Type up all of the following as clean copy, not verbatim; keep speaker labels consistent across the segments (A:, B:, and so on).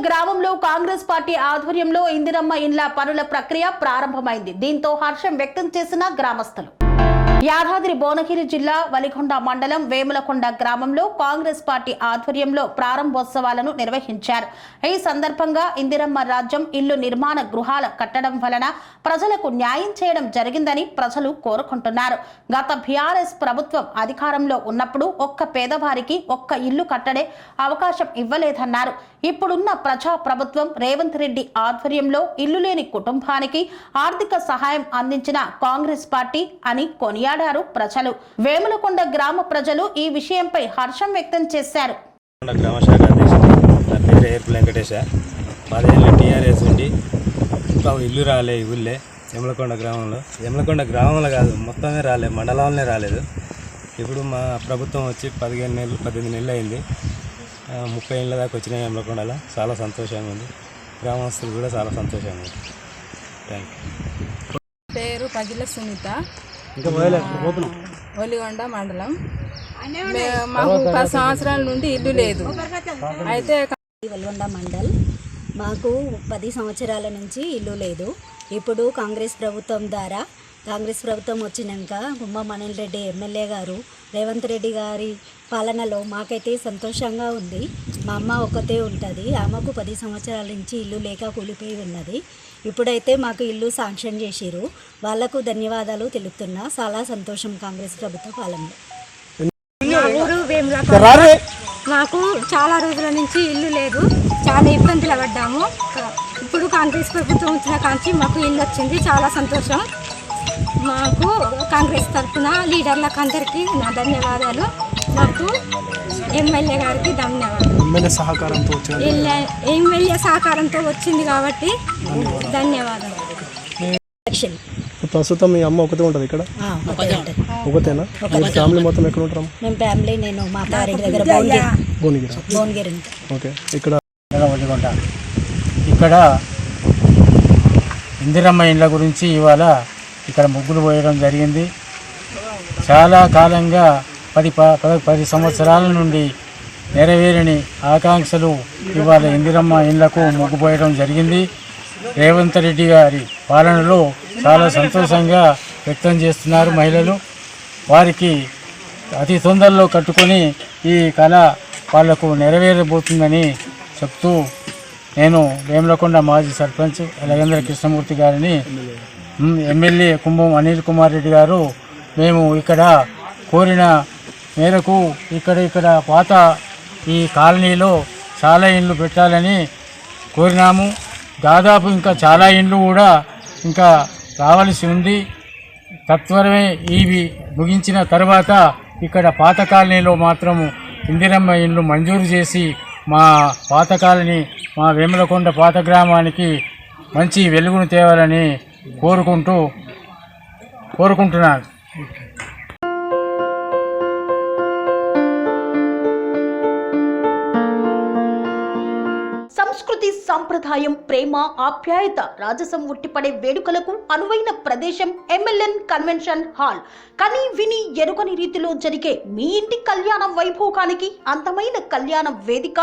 A: గ్రామంలో కాంగ్రెస్ పార్టీ ఆధ్వర్యంలో ఇందిరమ్మ ఇండ్ల పనుల ప్రక్రియ ప్రారంభమైంది. దీంతో హర్షం వ్యక్తం చేసిన గ్రామస్తులు. యాదాద్రి భువనగిరి జిల్లా వలిగొండ మండలం వేములకొండ గ్రామంలో కాంగ్రెస్ పార్టీ ఆధ్వర్యంలో ప్రారంభోత్సవాలను నిర్వహించారు. ఈ సందర్భంగా ఇందిరమ్మ రాజ్యం ఇల్లు నిర్మాణ గృహాల కట్టడం వలన ప్రజలకు న్యాయం చేయడం జరిగిందని ప్రజలు కోరుకుంటున్నారు. గత బీఆర్ఎస్ ప్రభుత్వం అధికారంలో ఉన్నప్పుడు ఒక్క పేదవారికి ఒక్క ఇల్లు కట్టడే అవకాశం ఇవ్వలేదన్నారు. ఇప్పుడున్న ప్రజా ప్రభుత్వం రేవంత్ రెడ్డి ఆధ్వర్యంలో ఇల్లు లేని కుటుంబానికి ఆర్థిక సహాయం అందించిన కాంగ్రెస్ పార్టీ అని కొనియాడారు ప్రజలు. వేములకొండ గ్రామ ప్రజలు ఈ విషయంపై హర్షం వ్యక్తం చేశారు.
B: గ్రామ శాఖ అధ్యక్షుడు నా పేరు ఏర్పు వెంకటేశ. 10 ఏళ్ళు టీఆర్ఎస్ ఉండి ఇల్లు రాలే ఊళ్ళే యమలకొండ గ్రామంలో కాదు మొత్తమే రాలే, మండలంలోనే రాలేదు. ఇప్పుడు మా ప్రభుత్వం వచ్చి 18 నెలలు అయింది. 30 ఏళ్ళ దాకా వచ్చినాయి యమలకొండలో. చాలా సంతోషంగా ఉంది, గ్రామస్తులు కూడా చాలా సంతోషంగా ఉంది. Thank you.
C: పేరు పగిల సునీత, ఒలిగొండ మండలం. మాకు 10 సంవత్సరాల నుండి ఇల్లు లేదు. అయితే
D: ఒలిగొండ మండల్ మాకు 10 సంవత్సరాల నుంచి ఇల్లు లేదు. ఇప్పుడు కాంగ్రెస్ ప్రభుత్వం వచ్చినాక గుమ్మం అనిల్ రెడ్డి ఎమ్మెల్యే గారు రేవంత్ రెడ్డి గారి పాలనలో మాకైతే సంతోషంగా ఉంది. మా అమ్మ ఒక్కతే ఉంటుంది. ఆమెకు 10 సంవత్సరాల నుంచి ఇల్లు లేక కూలిపోయి ఉన్నది. ఇప్పుడైతే మాకు ఇల్లు శాంక్షన్ చేసిరు. వాళ్లకు ధన్యవాదాలు తెలుపుతున్నా. చాలా సంతోషం కాంగ్రెస్ ప్రభుత్వ పాలనలో.
E: ఊరు వేములకొండ. మాకు చాలా రోజుల నుంచి ఇల్లు లేదు, చాలా ఇబ్బందులు పడ్డాము. ఇప్పుడు కాంగ్రెస్ ప్రభుత్వం వచ్చిన కాంచి మాకు ఇల్లు వచ్చింది. చాలా సంతోషం. మాకు కాంగ్రెస్ తరఫున లీడర్లకు అందరికీ నా ధన్యవాదాలు. మాకు ఎమ్మెల్యే గారికి ధన్యవాదాలు. ఎమ్మెల్యే సహకారంతో వచ్చింది కాబట్టి ధన్యవాదాలు.
F: ప్రస్తుతం మీ అమ్మ ఒకటే ఉంటుంది ఇక్కడ? ఒకటేనా? ఫ్యామిలీ మొత్తం ఎక్కడ ఉంటాం?
D: మేము ఫ్యామిలీ, నేను మా తారెడ్డి దగ్గర భువనగిరి.
F: ఓకే. ఇక్కడ
G: ఇందిరమ్మ ఇండ్ల గురించి ఇవాళ ఇక్కడ ముగ్గులు పోయడం జరిగింది. చాలా కాలంగా 10 సంవత్సరాల నుండి నెరవేరని ఆకాంక్షలు ఇవాళ ఇందిరమ్మ ఇండ్లకు ముగ్గు పోయడం జరిగింది. రేవంత్ రెడ్డి గారి పాలనలో చాలా సంతోషంగా వ్యక్తం చేస్తున్నారు మహిళలు. వారికి అతి తొందరలో కట్టుకొని ఈ కళ వాళ్లకు నెరవేరబోతుందని చెప్తూ నేను వేములకొండ మాజీ సర్పంచ్ ఎలగంద్ర కృష్ణమూర్తి గారిని, ఎమ్మెల్యే కుంభం అనిల్ కుమార్ రెడ్డి గారు మేము ఇక్కడ కోరిన మేరకు ఇక్కడ పాత ఈ కాలనీలో చాలా ఇండ్లు పెట్టాలని కోరినాము. దాదాపు ఇంకా చాలా ఇండ్లు కూడా ఇంకా రావాల్సి ఉంది. తత్వరమే ఇవి ముగించిన తర్వాత ఇక్కడ పాత కాలనీలో మాత్రము ఇందిరమ్మ ఇండ్లు మంజూరు చేసి మా పాత కాలనీ, మా వేములకొండ పాత గ్రామానికి మంచి వెలుగును తేవాలని కోరుకుంటున్నాను.
A: సంస్కృతి, సంప్రదాయం, ప్రేమ, ఆప్యాయత, రాజసం ఉట్టిపడే వేడుకలకు అనువైన ప్రదేశం ఎంఎల్ఎన్ కన్వెన్షన్ హాల్. కని విని ఎరుగని రీతిలో జరిగే మీ ఇంటి కళ్యాణ వైభోగానికి అందమైన కళ్యాణ వేదిక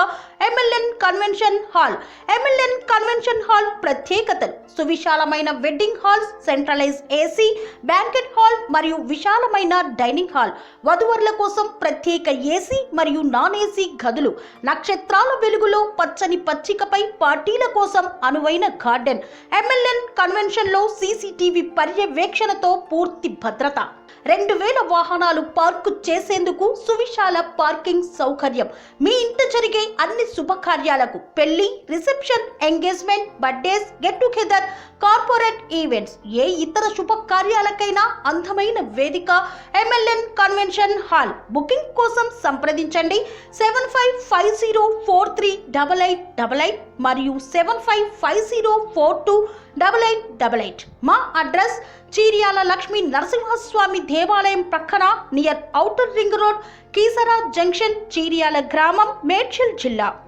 A: MLN convention hall. MLN convention hall ప్రత్యేకతలు: సువిశాలమైన wedding hall, centralize AC banquet hall మరియు విశాలమైన డైనింగ్ హాల్, వధువరుల కోసం ప్రత్యేక ఏసీ మరియు నాన్ ఏసీ గదులు, నక్షత్రాల వెలుగులో పచ్చని పచ్చికపై పార్టీల కోసం అనువైన గార్డెన్. ఎంఎల్ఎన్ కన్వెన్షన్ లో సీసీటీవీ పర్యవేక్షణతో పూర్తి భద్రత. 2000 వాహనాలు పార్కు చేసేందుకు సువిశాల పార్కింగ్ సౌకర్యం. మీ ఇంట జరిగే అన్ని శుభకార్యాలకు, పెళ్లి, reception, engagement, birthdays, get together, corporate events, ఏ ఇతర శుభకార్యాలకైనా అందమైన వేదిక ఎంఎల్ఎన్ కన్వెన్షన్ హాల్. బుకింగ్ కోసం సంప్రదించండి 7550438888 మరియు 7550428888. మా అడ్రస్ చీర్యాల లక్ష్మీ నరసింహస్వామి దేవాలయం ప్రక్కన, near outer ring road, Keesara junction, Cheeryal గ్రామం, మేడ్చల్ జిల్లా.